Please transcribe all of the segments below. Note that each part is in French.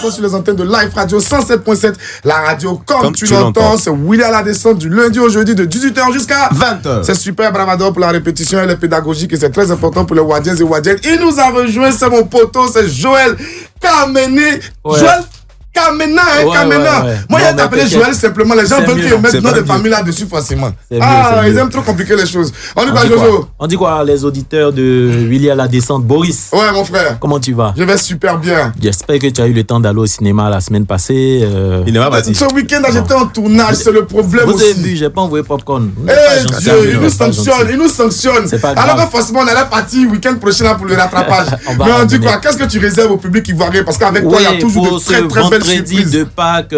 Bravo sur les antennes de Live Radio 107.7. La radio comme tu l'entends. C'est Willy à la descente du lundi au jeudi de 18h jusqu'à 20h. C'est super bravado pour la répétition, elle est pédagogique et c'est très important pour les Wadiens et Wadiennes. Il nous a rejoint, c'est mon poteau, c'est Joël Kamene. Ouais. Joël Kamena, Kamena. Moi, il t'appelé Joël simplement. Les gens veulent qu'ils mettent nom de famille là-dessus facilement. Ils aiment trop compliquer les choses. On dit quoi, Jojo? On dit quoi, les auditeurs de Willy à la descente? Boris. Ouais, mon frère. Comment tu vas? Je vais super bien. J'espère que tu as eu le temps d'aller au cinéma la semaine passée. Il n'est pas parti. Ce week-end, j'étais en tournage, c'est le problème Vous aussi. avez vu, j'ai pas envoyé popcorn. Eh Dieu, il nous sanctionne. C'est pas grave. Alors que forcément, on allait partir week-end prochain là pour le rattrapage. Mais on dit quoi? Qu'est-ce que tu réserves au public ivoirien? Parce qu'avec toi, il y a toujours de très très belles surprises. De Pâques,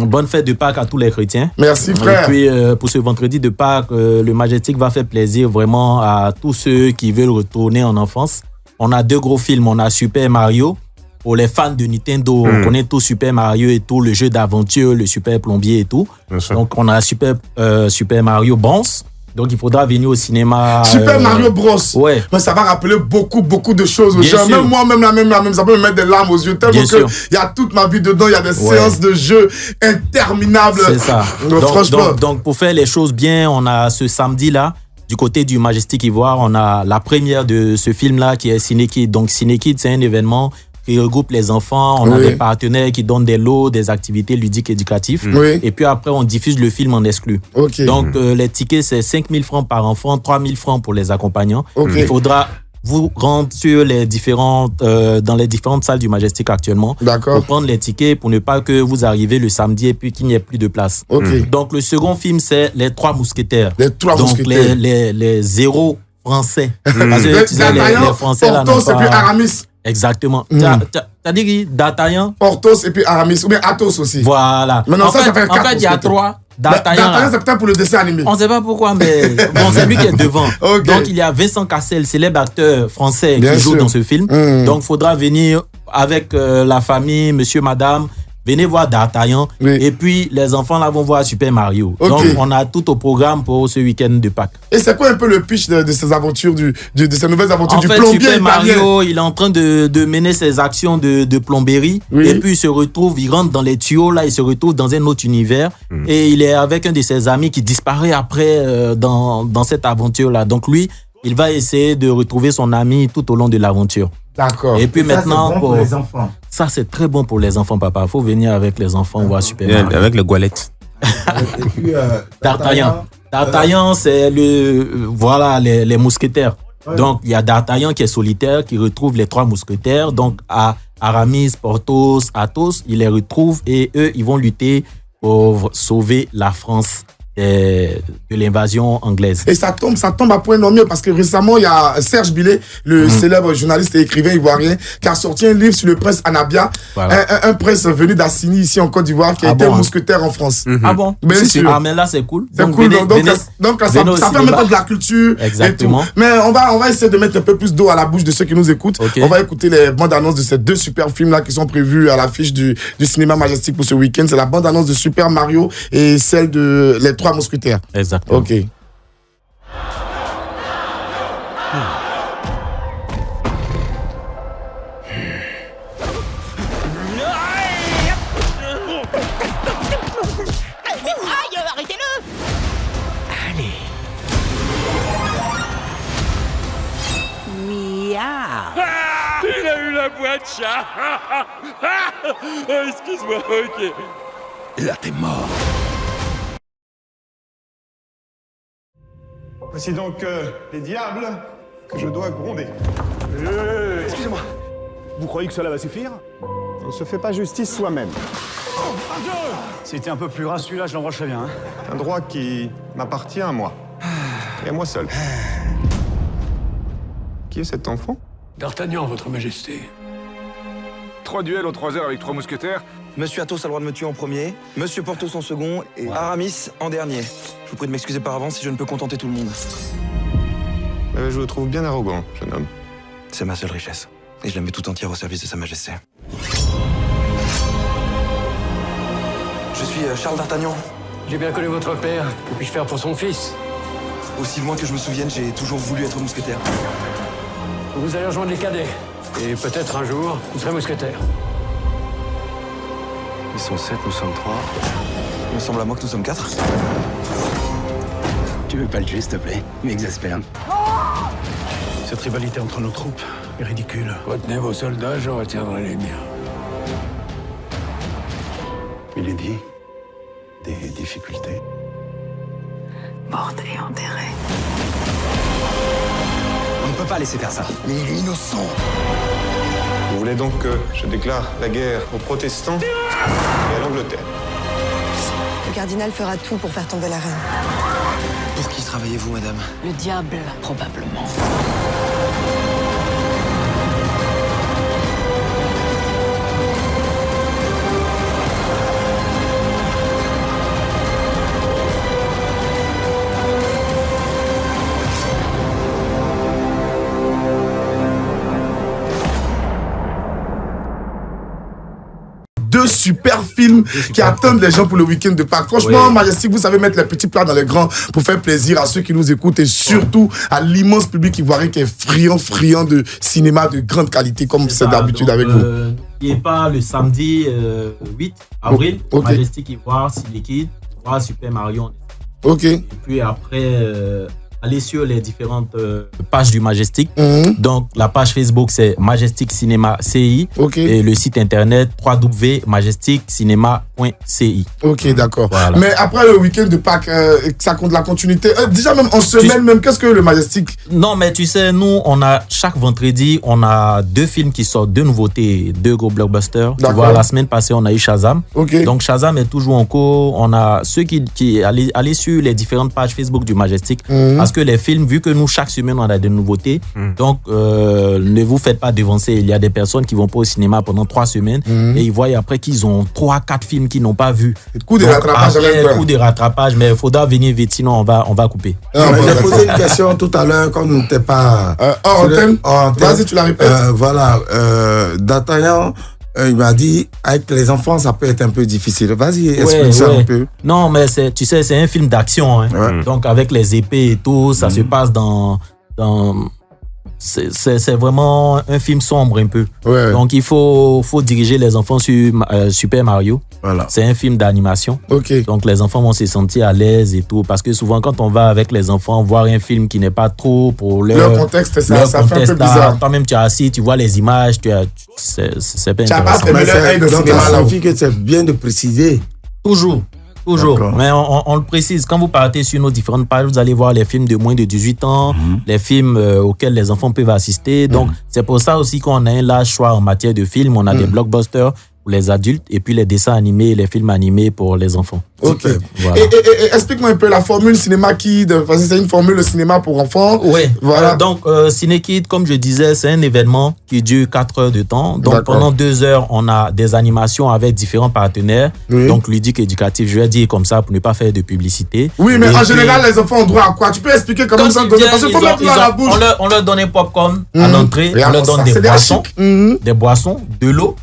bonne fête de Pâques à tous les chrétiens. Merci frère. Et puis pour ce vendredi de Pâques, le Majestic va faire plaisir vraiment à tous ceux qui veulent retourner en enfance. On a 2 gros films, on a Super Mario. Pour les fans de Nintendo, on connaît tout Super Mario et tout, le jeu d'aventure, le Super Plombier et tout. Donc on a Super Mario Bros. Donc il faudra venir au cinéma. Super Mario Bros. Ouais. Mais ça va rappeler beaucoup de choses aux Bien gens. sûr. Même moi, même la même, ça peut me mettre des larmes aux yeux. Tellement que il y a toute ma vie dedans, il y a des séances de jeu interminables. C'est ça. Franchement. Donc pour faire les choses bien, on a ce samedi-là, du côté du Majestic Ivoire, on a la première de ce film-là qui est Ciné Kids. Donc Ciné Kids, c'est un événement qui regroupe les enfants. On a des partenaires qui donnent des lots, des activités ludiques éducatives. Et puis après, on diffuse le film en exclu. Donc, les tickets, c'est 5 000 francs par enfant, 3 000 francs pour les accompagnants. Il faudra vous rendre sur les dans les différentes salles du Majestic actuellement pour prendre les tickets pour ne pas que vous arrivez le samedi et puis qu'il n'y ait plus de place. Donc, le second film, c'est Les Trois Mousquetaires. Mousquetaires. Les héros français. Parce que tu sais, les Français là. Porthos et puis Aramis. Exactement. T'as dit qui? D'Artagnan? Porthos et puis Aramis. Ou bien Athos aussi. Voilà. Maintenant, ça fait 4. En fait, il y a 3. D'Artagnan, c'est peut-être pour le dessin animé. On ne sait pas pourquoi, mais bon, c'est lui qui est devant. Donc, il y a Vincent Cassel, célèbre acteur français qui joue dans ce film. Donc, il faudra venir avec la famille, monsieur, madame. Venez voir D'Artagnan. Et puis, les enfants là vont voir Super Mario. Donc, on a tout au programme pour ce week-end de Pâques. Et c'est quoi un peu le pitch de ces aventures, de ces nouvelles aventures du plombier? Super Mario, il est en train de mener ses actions de plomberie. Et puis, il rentre dans les tuyaux, là, il se retrouve dans un autre univers. Et il est avec un de ses amis qui disparaît après dans cette aventure-là. Donc, lui, il va essayer de retrouver son ami tout au long de l'aventure. D'accord. Et puis maintenant, c'est bon pour les enfants. Ça, c'est très bon pour les enfants, papa. Il faut venir avec les enfants voir Super Mario. Avec les goualettes. Et puis, D'Artagnan, c'est les mousquetaires. Donc, il y a D'Artagnan qui est solitaire, qui retrouve les 3 mousquetaires. Donc, Aramis, Porthos, Athos, il les retrouve et eux, ils vont lutter pour sauver la France de l'invasion anglaise. Et ça tombe à point nommé parce que récemment, il y a Serge Billet, le célèbre journaliste et écrivain ivoirien, qui a sorti un livre sur le prince Anabia, un prince venu d'Assini, ici en Côte d'Ivoire, qui a été mousquetaire en France. Ah bon? Bien sûr. Ah, mais là, c'est cool. C'est cool. Donc, ça fait maintenant de la culture. Exactement. Et tout. Mais on va essayer de mettre un peu plus d'eau à la bouche de ceux qui nous écoutent. On va écouter les bandes annonces de ces 2 super films-là qui sont prévus à l'affiche du cinéma Majestic pour ce week-end. C'est la bande annonce de Super Mario et celle de Les 3 Mousquetaires. Exactement. Ok. Arrêtez-le! Allez. Miaou! Il a eu la boîte, chat. Excuse-moi, ok. Là, t'es mort. Voici donc les diables que je dois gronder. Excusez-moi. Vous croyez que cela va suffire? On ne se fait pas justice soi-même. Si t'es un peu plus ras, celui-là, je l'embrocherais bien. Hein. Un droit qui m'appartient à moi. Et à moi seul. Qui est cet enfant? D'Artagnan, votre majesté. 3 duels en 3 heures avec 3 mousquetaires. Monsieur Athos a le droit de me tuer en premier, Monsieur Porthos en second et Aramis en dernier. Je vous prie de m'excuser par avance si je ne peux contenter tout le monde. Je vous trouve bien arrogant, jeune homme. C'est ma seule richesse. Et je la mets tout entière au service de Sa Majesté. Je suis Charles d'Artagnan. J'ai bien connu votre père. Que puis-je faire pour son fils? Aussi loin que je me souvienne, j'ai toujours voulu être mousquetaire. Vous allez rejoindre les cadets. Et peut-être un jour, vous serez mousquetaire. Ils sont 7, nous sommes 3. Il me semble à moi que nous sommes 4. Tu veux pas le tuer, s'il te plaît? Il m'exaspère. Cette rivalité entre nos troupes est ridicule. Retenez vos soldats, je retiendrai les miens. Il est dit des difficultés. Morte et enterrée. On ne peut pas laisser faire ça. Mais il est innocent. Vous voulez donc que je déclare la guerre aux protestants et à l'Angleterre? Le cardinal fera tout pour faire tomber la reine. Pour qui travaillez-vous, madame? Le diable, probablement. Deux super films qui attendent les gens pour le week-end de Pâques. Franchement, Majestic, vous savez mettre les petits plats dans les grands pour faire plaisir à ceux qui nous écoutent et surtout à l'immense public ivoirien qui est friand de cinéma de grande qualité comme c'est d'habitude avec vous. N'oubliez pas le samedi 8 avril, Majestic Ivoire, Ciné-Kid, voir Super Mario. Ok. Et puis après, allez sur les différentes pages du Majestic. Donc, la page Facebook, c'est Majestic Cinéma CI. Et le site internet www.majesticcinema.ci. Ok, d'accord. Voilà. Mais après le week-end de Pâques, ça compte la continuité. Déjà, même en semaine, qu'est-ce que le Majestic? Non, mais tu sais, nous, on a chaque vendredi, on a 2 films qui sortent, 2 nouveautés, 2 gros blockbusters. Tu vois, la semaine passée, on a eu Shazam. Donc, Shazam est toujours en cours. On a ceux qui allez sur les différentes pages Facebook du Majestic. Parce que les films, vu que nous, chaque semaine, on a des nouveautés, donc ne vous faites pas devancer. Il y a des personnes qui vont pas au cinéma pendant 3 semaines et ils voient après qu'ils ont 3-4 films qu'ils n'ont pas vus. Coup de rattrapage. Coup de rattrapage, mais il faudra venir vite, sinon on va couper. J'ai posé une question tout à l'heure quand nous n'étions pas... Vas-y, tu la répètes. Voilà. D'Artagnan... il m'a dit, avec les enfants, ça peut être un peu difficile. Vas-y, explique ça un peu. Non, mais tu sais, c'est un film d'action. Hein. Donc, avec les épées et tout, ça se passe dans c'est vraiment un film sombre un peu. Donc, il faut diriger les enfants sur Super Mario. Voilà. C'est un film d'animation. Donc, les enfants vont se sentir à l'aise et tout. Parce que souvent, quand on va avec les enfants voir un film qui n'est pas trop pour leur contexte, ça fait un peu bizarre. Toi-même, tu es assis, tu vois les images, c'est pas intéressant. Donc, ça signifie que c'est bien de préciser. Toujours. Mais on le précise. Quand vous partez sur nos différentes pages, vous allez voir les films de moins de 18 ans, les films auxquels les enfants peuvent assister. Donc, c'est pour ça aussi qu'on a un large choix en matière de films. On a des blockbusters pour les adultes et puis les dessins animés et les films animés pour les enfants. Ok. Voilà. Et explique-moi un peu la formule Cinéma Kid, parce que c'est une formule de cinéma pour enfants. Oui. Voilà. Donc, Ciné Kid, comme je disais, c'est un événement qui dure 4 heures de temps. Donc, pendant 2 heures, on a des animations avec différents partenaires. Donc, ludique, éducatif, je vais dire comme ça pour ne pas faire de publicité. Oui, mais en général, les enfants ont droit à quoi? Tu peux expliquer comment ça donne? Parce que faut mettre dans la bouche. On leur donne un popcorn à l'entrée. On leur donne des boissons, de l'eau.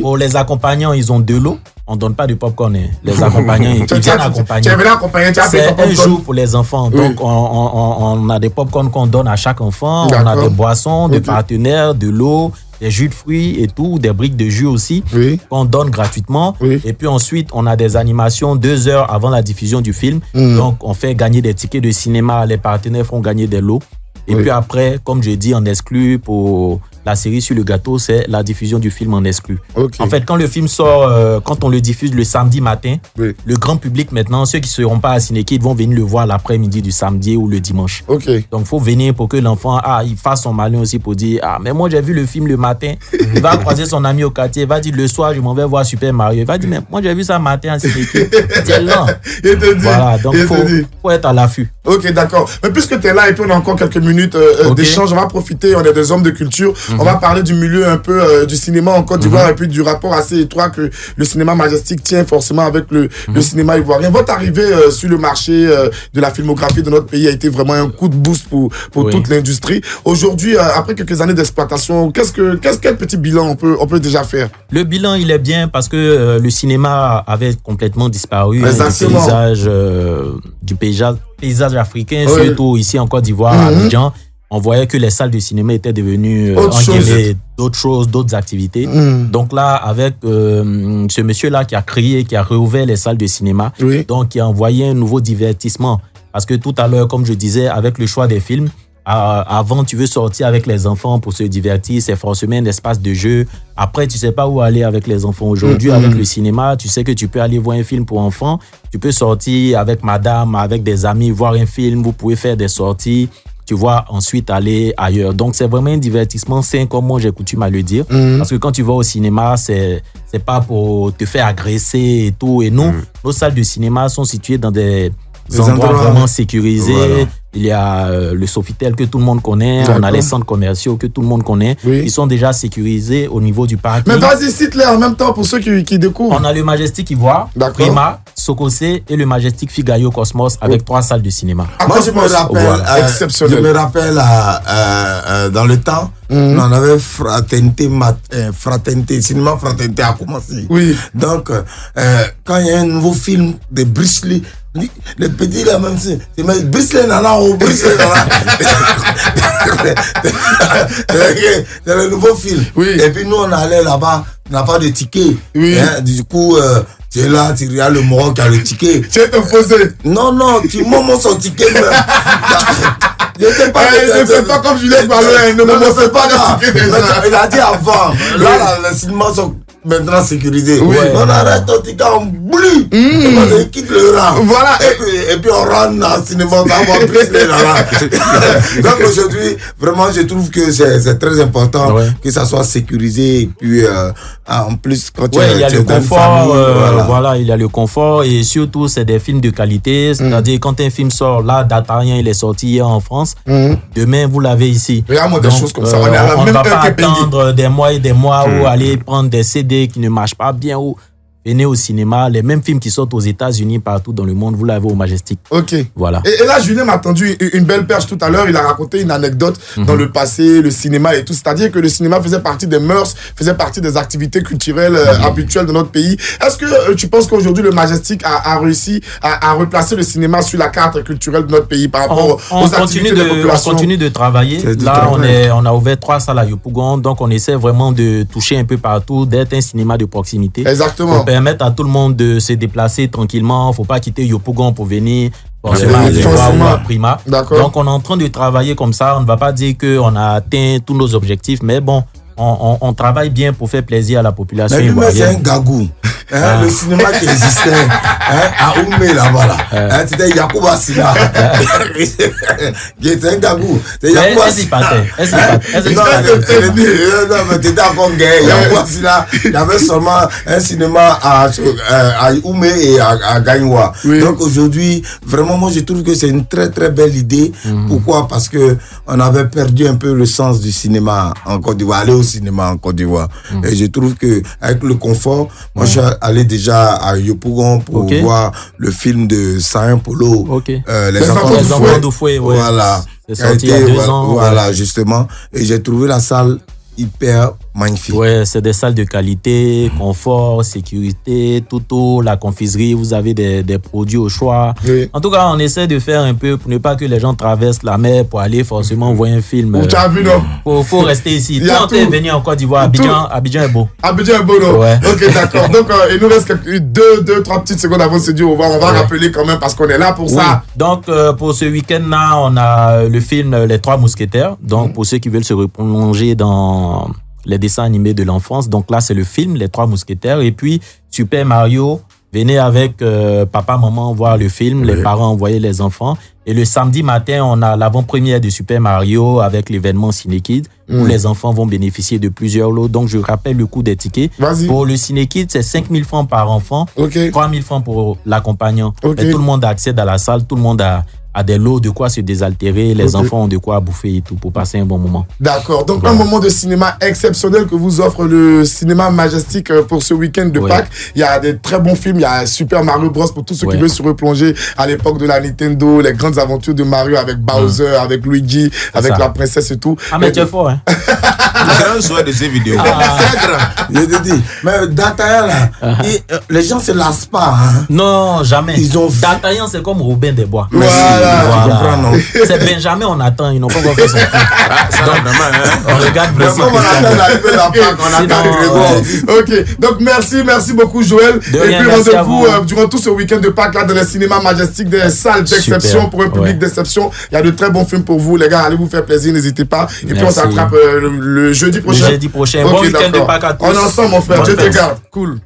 Pour les accompagnants, ils ont de l'eau. On ne donne pas du popcorn. Les accompagnants, ils viennent accompagner. C'est un jour pour les enfants. Donc, on a des popcorn qu'on donne à chaque enfant. On a des boissons, des partenaires, de l'eau, des jus de fruits et tout, des briques de jus aussi qu'on donne gratuitement. Et puis ensuite, on a des animations 2 heures avant la diffusion du film. Donc, on fait gagner des tickets de cinéma. Les partenaires font gagner des lots. Et puis après, comme je dis, on exclut pour la série sur le gâteau, c'est la diffusion du film en exclu. En fait, quand le film sort, quand on le diffuse le samedi matin, le grand public maintenant, ceux qui ne seront pas à Ciné-Kid vont venir le voir l'après-midi du samedi ou le dimanche. Donc, il faut venir pour que l'enfant il fasse son malin aussi pour dire « mais moi, j'ai vu le film le matin. » Il va croiser son ami au quartier, il va dire « le soir, je m'en vais voir Super Mario. » Il va dire « mais moi, j'ai vu ça matin à Ciné-Kid. » C'est lent. Voilà, donc il faut être à l'affût. Ok, d'accord. Mais puisque tu es là et puis on a encore quelques minutes d'échange, on va profiter, on est des hommes de culture. On va parler du milieu un peu du cinéma en Côte d'Ivoire et puis du rapport assez étroit que le cinéma Majestic tient forcément avec le cinéma ivoirien. Votre arrivée sur le marché de la filmographie de notre pays a été vraiment un coup de boost pour toute l'industrie. Aujourd'hui, après quelques années d'exploitation, quel petit bilan on peut déjà faire? Le bilan, il est bien parce que le cinéma avait complètement disparu du paysage africain, surtout ici en Côte d'Ivoire, à Abidjan. on voyait que les salles de cinéma étaient devenues d'autres choses, d'autres activités. Donc là, avec ce monsieur-là qui a créé, qui a réouvert les salles de cinéma, donc qui a envoyé un nouveau divertissement. Parce que tout à l'heure, comme je disais, avec le choix des films, avant, tu veux sortir avec les enfants pour se divertir, c'est forcément un espace de jeu. Après, tu sais pas où aller avec les enfants. Aujourd'hui, avec le cinéma, tu sais que tu peux aller voir un film pour enfants. Tu peux sortir avec madame, avec des amis, voir un film. Vous pouvez faire des sorties. Tu vois, ensuite aller ailleurs. Donc, c'est vraiment un divertissement sain, comme moi, j'ai coutume à le dire. Parce que quand tu vas au cinéma, c'est pas pour te faire agresser et tout. Et nous, nos salles de cinéma sont situées dans des endroits vraiment sécurisés. Voilà. Il y a le Sofitel que tout le monde connaît. On a les centres commerciaux que tout le monde connaît. Ils sont déjà sécurisés au niveau du parking. Mais vas-y, cite-les en même temps pour ceux qui découvrent. On a le Majestic Ivoire, Prima, Sokosé et le Majestic Figayo Cosmos avec 3 salles de cinéma. Moi, je me rappelle, exceptionnel. Je me rappelle dans le temps, on avait Fraternité, Cinéma Fraternité a commencé. Donc, quand il y a un nouveau film de Bruce Lee, les petits là même c'est Bruce Lee nana ou Bruce Lee nana. C'est le nouveau film. Et puis nous on allait là-bas, on n'a pas de ticket. Du coup tu es là, tu regardes le moron qui a le ticket. Tu es posé. Non, tu moments son ticket même. Je sais pas, ne fais pas comme Julien parlait. Ne me fais pas de ticket déjà. Il a dit avant. Là, les cinémas sont maintenant sécurisés. On arrête ton ticket en bleu. On quitte le rang. Voilà. Et puis on rentre dans le cinéma, on va plus les rangs. Donc aujourd'hui, vraiment, je trouve que c'est très important que ça soit sécurisé. Et puis en plus, quand tu il y a le confort. Voilà, il y a le confort. Et surtout, c'est des films de qualité. C'est-à-dire, quand un film sort, là, D'Artagnan, il est sorti hier en France. Demain, vous l'avez ici. Regarde-moi des choses comme ça. On ne va pas attendre des mois et des mois ou aller prendre des CD qui ne marchent pas bien ou venez au cinéma. Les mêmes films qui sortent aux États-Unis, partout dans le monde, vous l'avez au Majestic. Ok. Voilà. Et là, Julien m'a tendu une belle perche tout à l'heure. Il a raconté une anecdote dans le passé, le cinéma et tout. C'est-à-dire que le cinéma faisait partie des mœurs, faisait partie des activités culturelles habituelles de notre pays. Est-ce que tu penses qu'aujourd'hui, le Majestic a réussi à replacer le cinéma sur la carte culturelle de notre pays par rapport aux activités de la population? On continue de travailler. Là, on a ouvert 3 salles à Yopougon. Donc, on essaie vraiment de toucher un peu partout, d'être un cinéma de proximité. Exactement. Permettre à tout le monde de se déplacer tranquillement. Il ne faut pas quitter Yopougon pour venir forcément à Ivoire ou à Prima. Donc, on est en train de travailler comme ça. On ne va pas dire qu'on a atteint tous nos objectifs, mais bon, on travaille bien pour faire plaisir à la population ivoirienne. Mais c'est un gagou. Le cinéma qui existait à Oumé là-bas là. C'était Yacouba Sina. C'était un gagou. C'était Yacouba Sina. Non, mais t'étais encore gay. Yacouba Sina, il y avait seulement un cinéma à Oumé et à Gagnoua. Donc aujourd'hui, vraiment, moi je trouve que c'est une très très belle idée. Pourquoi? Parce que on avait perdu un peu le sens du cinéma en Côte d'Ivoire, aller au cinéma en Côte d'Ivoire. Et je trouve que avec le confort, moi je suis allé déjà à Yopougon pour voir le film de Saint Polo. Les enfants d'Oufoué. Voilà. C'est sorti il y a 2 ans. Voilà, justement. Et j'ai trouvé la salle hyper magnifique. Ouais, c'est des salles de qualité, confort, sécurité, tout, la confiserie, vous avez des produits au choix. En tout cas, on essaie de faire un peu pour ne pas que les gens traversent la mer pour aller forcément voir un film. Tu as vu, non? Faut rester ici. Quand on est venu en Côte d'Ivoire, Abidjan est beau. Abidjan est beau, non? Ok, d'accord. Donc, il nous reste 2-3 petites secondes avant de se dire au revoir. On va rappeler quand même parce qu'on est là pour ça. Donc, pour ce week-end-là, on a le film Les 3 Mousquetaires. Donc, pour ceux qui veulent se replonger dans les dessins animés de l'enfance. Donc là, c'est le film Les 3 Mousquetaires. Et puis, Super Mario, venez avec papa, maman voir le film. Les parents envoyaient les enfants. Et le samedi matin, on a l'avant-première de Super Mario avec l'événement Ciné-Kids où les enfants vont bénéficier de plusieurs lots. Donc, je rappelle le coût des tickets. Pour le Ciné-Kids, c'est 5 000 francs par enfant, 3 000 francs pour l'accompagnant. Mais tout le monde accède à la salle, tout le monde a des lots de quoi se désaltérer, les enfants ont de quoi bouffer et tout pour passer un bon moment. D'accord, donc un moment de cinéma exceptionnel que vous offre le cinéma Majestic pour ce week-end de Pâques. Il y a des très bons films, il y a Super Mario Bros pour tous ceux qui veulent se replonger à l'époque de la Nintendo, les grandes aventures de Mario avec Bowser, avec Luigi, avec la princesse et tout. Ah mais tu es fort, hein. Grand joueur de ces vidéos. Très grand. Je te dis. Mais D'Artagnan là, les gens se lassent pas. Non, jamais. D'Artagnan c'est comme Robin des Bois. Voilà. C'est Benjamin, on attend, ils n'ont pas encore fait son film. On regarde vraiment. Ok, donc merci beaucoup Joël. Et puis rendez-vous durant tout ce week-end de Pâques là dans les cinémas Majestic, des salles d'exception pour un public d'exception. Il y a de très bons films pour vous, les gars. Allez vous faire plaisir, n'hésitez pas. Et puis on s'attrape le jeudi prochain. Bon week-end de Pâques à tous. On est ensemble, mon frère. Dieu te garde. Cool.